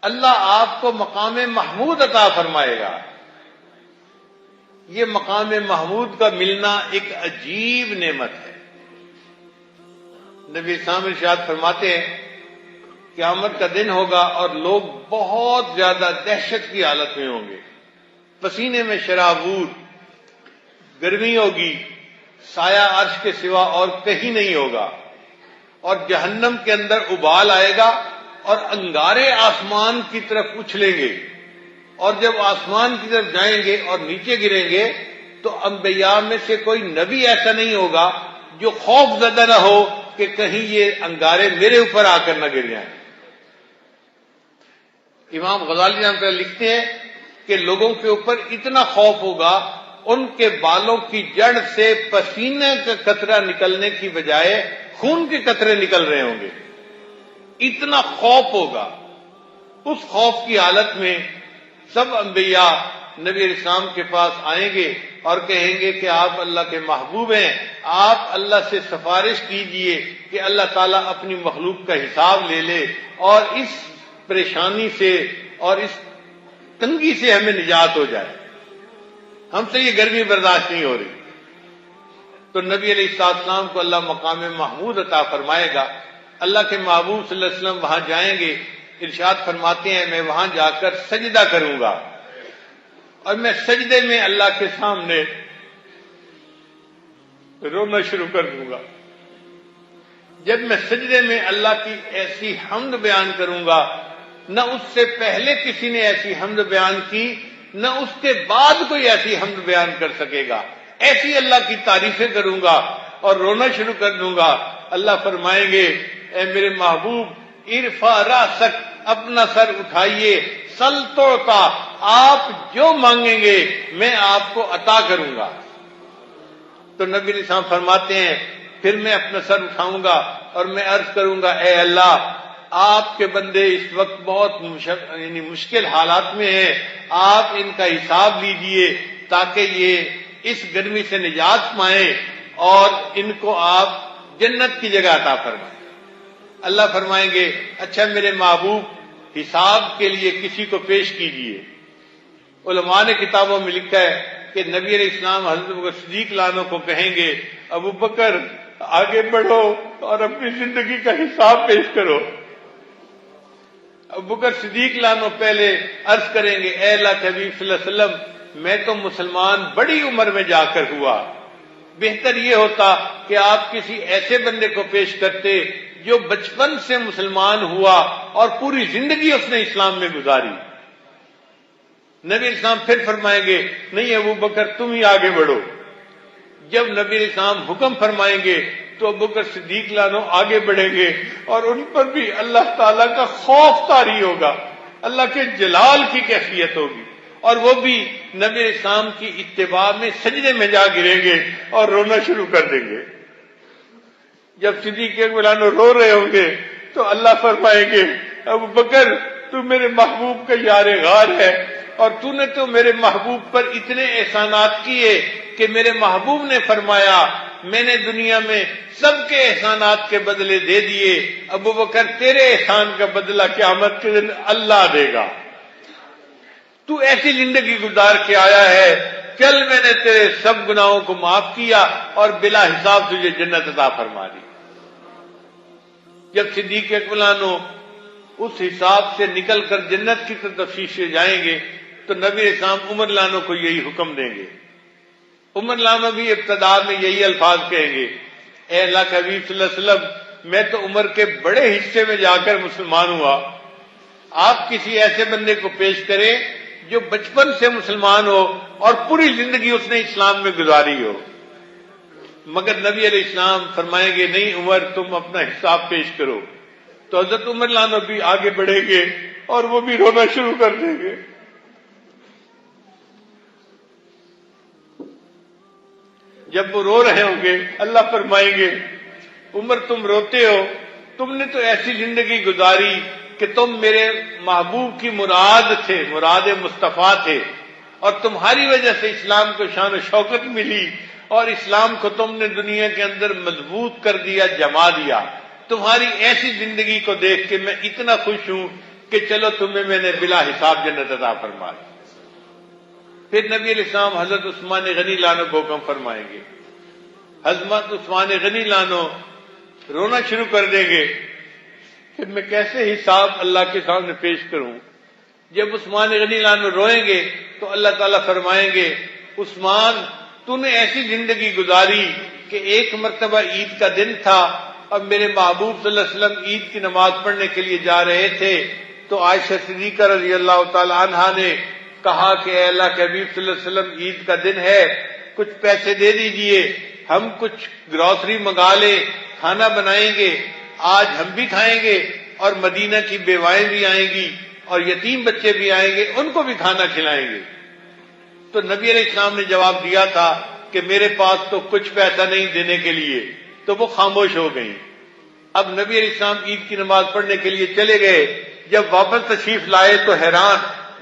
اللہ آپ کو مقام محمود عطا فرمائے گا۔ یہ مقام محمود کا ملنا ایک عجیب نعمت ہے۔ نبی اسلام ارشاد فرماتے ہیں قیامت کا دن ہوگا اور لوگ بہت زیادہ دہشت کی حالت میں ہوں گے، پسینے میں شرابور، گرمی ہوگی، سایہ عرش کے سوا اور کہیں نہیں ہوگا، اور جہنم کے اندر ابال آئے گا اور انگارے آسمان کی طرف اچھلیں گے، اور جب آسمان کی طرف جائیں گے اور نیچے گریں گے تو انبیاء میں سے کوئی نبی ایسا نہیں ہوگا جو خوف زدہ نہ ہو کہ کہیں یہ انگارے میرے اوپر آ کر نہ گر جائیں۔ امام غزالی رحمۃ اللہ لکھتے ہیں کہ لوگوں کے اوپر اتنا خوف ہوگا ان کے بالوں کی جڑ سے پسینے کا قطرہ نکلنے کی بجائے خون کے قطرے نکل رہے ہوں گے، اتنا خوف ہوگا۔ اس خوف کی حالت میں سب انبیاء نبی علیہ السلام کے پاس آئیں گے اور کہیں گے کہ آپ اللہ کے محبوب ہیں، آپ اللہ سے سفارش کیجئے کہ اللہ تعالیٰ اپنی مخلوق کا حساب لے لے اور اس پریشانی سے اور اس تنگی سے ہمیں نجات ہو جائے، ہم سے یہ گرمی برداشت نہیں ہو رہی۔ تو نبی علیہ السلام کو اللہ مقام محمود عطا فرمائے گا۔ اللہ کے محبوب صلی اللہ علیہ وسلم وہاں جائیں گے، ارشاد فرماتے ہیں میں وہاں جا کر سجدہ کروں گا اور میں سجدے میں اللہ کے سامنے رونا شروع کر دوں گا۔ جب میں سجدے میں اللہ کی ایسی حمد بیان کروں گا، نہ اس سے پہلے کسی نے ایسی حمد بیان کی، نہ اس کے بعد کوئی ایسی حمد بیان کر سکے گا، ایسی اللہ کی تعریفیں کروں گا اور رونا شروع کر دوں گا۔ اللہ فرمائیں گے اے میرے محبوب ارفع راسک، اپنا سر اٹھائیے، سل توتا، آپ جو مانگیں گے میں آپ کو عطا کروں گا۔ تو نبی علیہ السلام فرماتے ہیں پھر میں اپنا سر اٹھاؤں گا اور میں عرض کروں گا اے اللہ آپ کے بندے اس وقت بہت مشکل حالات میں ہیں، آپ ان کا حساب لیجئے تاکہ یہ اس گرمی سے نجات پائیں اور ان کو آپ جنت کی جگہ عطا فرمائیں۔ اللہ فرمائیں گے اچھا میرے محبوب حساب کے لیے کسی کو پیش کیجئے۔ علماء نے کتابوں میں لکھا ہے کہ نبی علیہ السلام حضرت ابوبکر صدیق لانو کو کہیں گے ابو بکر آگے بڑھو اور اپنی زندگی کا حساب پیش کرو۔ ابو بکر صدیق لانو پہلے عرض کریں گے اے اللہ کے حبیب صلی اللہ علیہ وسلم میں تو مسلمان بڑی عمر میں جا کر ہوا، بہتر یہ ہوتا کہ آپ کسی ایسے بندے کو پیش کرتے جو بچپن سے مسلمان ہوا اور پوری زندگی اس نے اسلام میں گزاری۔ نبی اسلام پھر فرمائیں گے نہیں ابو بکر تم ہی آگے بڑھو۔ جب نبی اسلام حکم فرمائیں گے تو ابو بکر صدیق لانو آگے بڑھیں گے اور ان پر بھی اللہ تعالیٰ کا خوف طاری ہوگا، اللہ کے جلال کی کیفیت ہوگی، اور وہ بھی نبی اسلام کی اتباع میں سجدے میں جا گریں گے اور رونا شروع کر دیں گے۔ جب صدیق اکبر لانو رو رہے ہوں گے تو اللہ فرمائیں گے ابو بکر تو میرے محبوب کا یار غار ہے اور تو نے تو میرے محبوب پر اتنے احسانات کیے کہ میرے محبوب نے فرمایا میں نے دنیا میں سب کے احسانات کے بدلے دے دیے، ابو بکر تیرے احسان کا بدلہ قیامت کے دن اللہ دے گا، تو ایسی زندگی گزار کے آیا ہے، چل میں نے تیرے سب گناہوں کو معاف کیا اور بلا حساب تجھے جنت عطا فرما دی۔ جب صدیق اکبر لانو اس حساب سے نکل کر جنت کی تفتیش سے جائیں گے تو نبی اسلام عمر لانو کو یہی حکم دیں گے۔ عمر لانو بھی ابتدا میں یہی الفاظ کہیں گے اے اللہ کے حبیب صلی اللہ علیہ وسلم میں تو عمر کے بڑے حصے میں جا کر مسلمان ہوا، آپ کسی ایسے بندے کو پیش کریں جو بچپن سے مسلمان ہو اور پوری زندگی اس نے اسلام میں گزاری ہو۔ مگر نبی علیہ السلام فرمائیں گے نہیں عمر تم اپنا حساب پیش کرو، تو حضرت عمر لانو بھی آگے بڑھیں گے اور وہ بھی رونا شروع کر دیں گے۔ جب وہ رو رہے ہوں گے اللہ فرمائیں گے عمر تم روتے ہو، تم نے تو ایسی زندگی گزاری کہ تم میرے محبوب کی مراد تھے، مراد مصطفیٰ تھے، اور تمہاری وجہ سے اسلام کو شان و شوکت ملی اور اسلام کو تم نے دنیا کے اندر مضبوط کر دیا، جما دیا۔ تمہاری ایسی زندگی کو دیکھ کے میں اتنا خوش ہوں کہ چلو تمہیں میں نے بلا حساب جنت عطا فرما دی۔ پھر نبی علیہ السلام حضرت عثمان غنی لانو کو حکم فرمائیں گے، حضرت عثمان غنی لانو رونا شروع کر دیں گے کہ میں کیسے حساب اللہ کے سامنے پیش کروں۔ جب عثمان غنی لانو روئیں گے تو اللہ تعالیٰ فرمائیں گے، عثمان تو نے ایسی زندگی گزاری کہ ایک مرتبہ عید کا دن تھا اور میرے محبوب صلی اللہ علیہ وسلم عید کی نماز پڑھنے کے لیے جا رہے تھے تو عائشہ صدیقہ رضی اللہ تعالی عنہا نے کہا کہ اے اللہ کے حبیب صلی اللہ علیہ وسلم عید کا دن ہے، کچھ پیسے دے دیجئے، ہم کچھ گروسری منگا لیں، کھانا بنائیں گے، آج ہم بھی کھائیں گے اور مدینہ کی بیوائیں بھی آئیں گی اور یتیم بچے بھی آئیں گے، ان کو بھی کھانا کھلائیں گے۔ تو نبی علیہ السلام نے جواب دیا تھا کہ میرے پاس تو کچھ پیسہ نہیں دینے کے لیے، تو وہ خاموش ہو گئی۔ اب نبی علیہ السلام عید کی نماز پڑھنے کے لیے چلے گئے، جب واپس تشریف لائے تو حیران،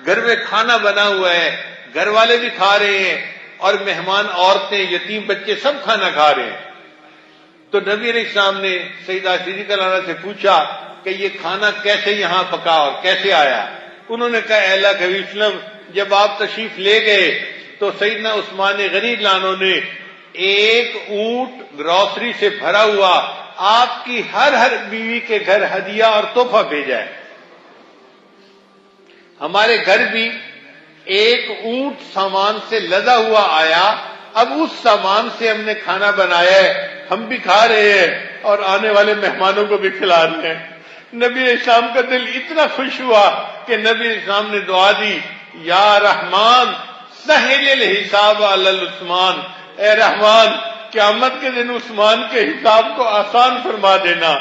گھر میں کھانا بنا ہوا ہے، گھر والے بھی کھا رہے ہیں اور مہمان عورتیں یتیم بچے سب کھانا کھا رہے ہیں۔ تو نبی علیہ السلام نے سیدہ صدیقہ عنہا سے پوچھا کہ یہ کھانا کیسے یہاں پکا اور کیسے آیا؟ انہوں نے کہا اے اللہ کے حبیب صلی اللہ علیہ وسلم جب آپ تشریف لے گئے تو سیدنا عثمان غنی لانو نے ایک اونٹ گروسری سے بھرا ہوا آپ کی ہر بیوی کے گھر ہدیہ اور تحفہ بھیجا ہے۔ ہمارے گھر بھی ایک اونٹ سامان سے لدا ہوا آیا، اب اس سامان سے ہم نے کھانا بنایا ہے، ہم بھی کھا رہے ہیں اور آنے والے مہمانوں کو بھی کھلا رہے ہیں۔ نبی علیہ السلام کا دل اتنا خوش ہوا کہ نبی علیہ السلام نے دعا دی، یا رحمان سہل الحساب علی عثمان، اے رحمان قیامت کے دن عثمان کے حساب کو آسان فرما دینا۔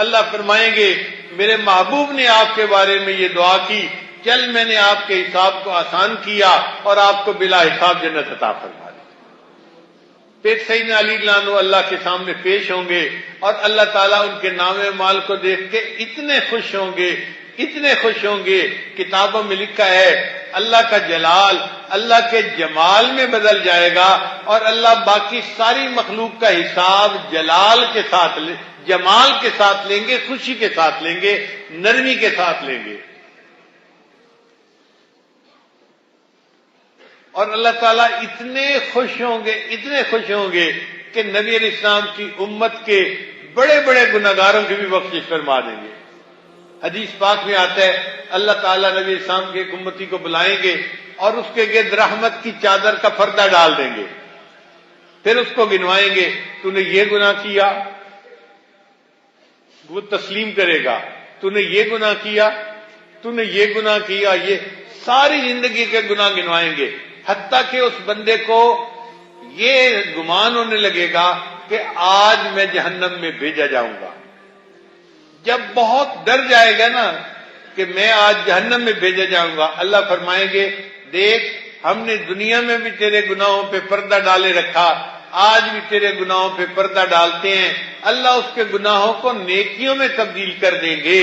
اللہ فرمائیں گے میرے محبوب نے آپ کے بارے میں یہ دعا کی، چل میں نے آپ کے حساب کو آسان کیا اور آپ کو بلا حساب جنت عطا فرما دی۔ پھر سیدنا علی لانو اللہ کے سامنے پیش ہوں گے اور اللہ تعالیٰ ان کے نام مال کو دیکھ کے اتنے خوش ہوں گے، اتنے خوش ہوں گے، کتابوں میں لکھا ہے اللہ کا جلال اللہ کے جمال میں بدل جائے گا اور اللہ باقی ساری مخلوق کا حساب جلال کے ساتھ جمال کے ساتھ لیں گے، خوشی کے ساتھ لیں گے، نرمی کے ساتھ لیں گے۔ اور اللہ تعالیٰ اتنے خوش ہوں گے، اتنے خوش ہوں گے کہ نبی علیہ السلام کی امت کے بڑے بڑے گناہگاروں کی بھی بخشش فرما دیں گے۔ حدیث پاک میں آتا ہے اللہ تعالیٰ نبی علیہ السلام کے ایک امتی کو بلائیں گے اور اس کے گرد رحمت کی چادر کا پردہ ڈال دیں گے، پھر اس کو گنوائیں گے، تو نے یہ گناہ کیا، وہ تسلیم کرے گا، تو نے یہ گناہ کیا، تو نے یہ گناہ کیا، یہ ساری زندگی کے گناہ گنوائیں گے، حتیٰ کہ اس بندے کو یہ گمان ہونے لگے گا کہ آج میں جہنم میں بھیجا جاؤں گا۔ جب بہت ڈر جائے گا نا کہ میں آج جہنم میں بھیجا جاؤں گا، اللہ فرمائیں گے دیکھ ہم نے دنیا میں بھی تیرے گناہوں پہ پردہ ڈالے رکھا، آج بھی تیرے گناہوں پہ پردہ ڈالتے ہیں، اللہ اس کے گناہوں کو نیکیوں میں تبدیل کر دیں گے۔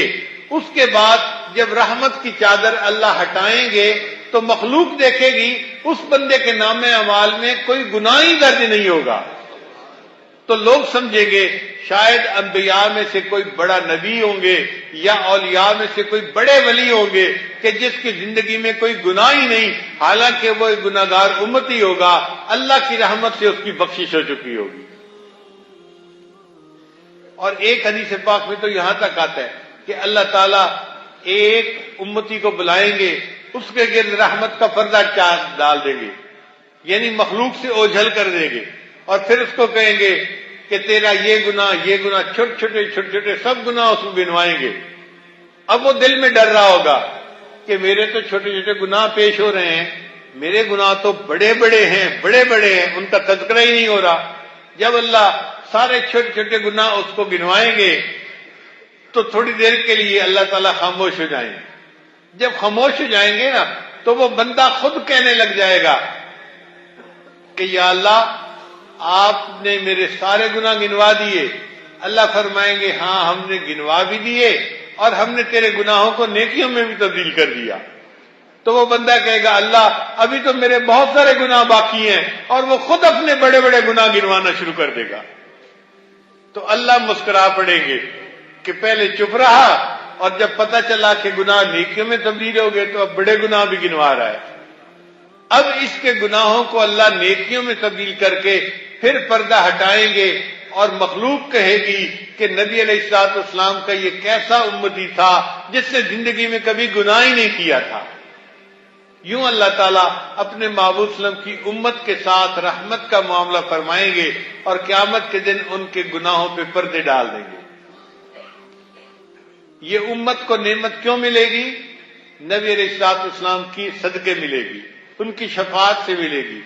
اس کے بعد جب رحمت کی چادر اللہ ہٹائیں گے تو مخلوق دیکھے گی اس بندے کے نام اعمال میں کوئی گناہ ہی درج نہیں ہوگا، تو لوگ سمجھیں گے شاید انبیاء میں سے کوئی بڑا نبی ہوں گے یا اولیاء میں سے کوئی بڑے ولی ہوں گے کہ جس کی زندگی میں کوئی گناہ ہی نہیں، حالانکہ وہ ایک گناہگار امتی ہوگا، اللہ کی رحمت سے اس کی بخشش ہو چکی ہوگی۔ اور ایک حدیث پاک میں تو یہاں تک آتا ہے کہ اللہ تعالیٰ ایک امتی کو بلائیں گے، اس کے گرد رحمت کا پردہ ڈال دیں گے، یعنی مخلوق سے اوجھل کر دیں گے، اور پھر اس کو کہیں گے کہ تیرا یہ گناہ چھوٹے چھوٹے سب گناہ اس کو گنوائیں گے۔ اب وہ دل میں ڈر رہا ہوگا کہ میرے تو چھوٹے چھوٹے گناہ پیش ہو رہے ہیں، میرے گناہ تو بڑے بڑے ہیں، ان کا تذکرہ ہی نہیں ہو رہا۔ جب اللہ سارے چھوٹے چھوٹے گناہ اس کو گنوائیں گے تو تھوڑی دیر کے لیے اللہ تعالیٰ خاموش ہو جائیں گے۔ جب خاموش ہو جائیں گے نا تو وہ بندہ خود کہنے لگ جائے گا کہ یا اللہ آپ نے میرے سارے گناہ گنوا دیے۔ اللہ فرمائیں گے ہاں ہم نے گنوا بھی دیے اور ہم نے تیرے گناہوں کو نیکیوں میں بھی تبدیل کر دیا۔ تو وہ بندہ کہے گا اللہ ابھی تو میرے بہت سارے گناہ باقی ہیں، اور وہ خود اپنے بڑے بڑے گناہ گنوانا شروع کر دے گا۔ تو اللہ مسکرا پڑیں گے کہ پہلے چپ رہا اور جب پتہ چلا کہ گناہ نیکیوں میں تبدیل ہو گئے تو اب بڑے گناہ بھی گنوا رہا ہے۔ اب اس کے گناہوں کو اللہ نیکیوں میں تبدیل کر کے پھر پردہ ہٹائیں گے اور مخلوق کہے گی کہ نبی علیہ الصلوۃ والسلام کا یہ کیسا امتی تھا جس نے زندگی میں کبھی گناہ ہی نہیں کیا تھا۔ یوں اللہ تعالیٰ اپنے محبوب صلی اللہ علیہ وسلم کی امت کے ساتھ رحمت کا معاملہ فرمائیں گے اور قیامت کے دن ان کے گناہوں پہ پردے ڈال دیں گے۔ یہ امت کو نعمت کیوں ملے گی؟ نبی علیہ الصلوۃ والسلام کی صدقے ملے گی، ان کی شفاعت سے ملے گی۔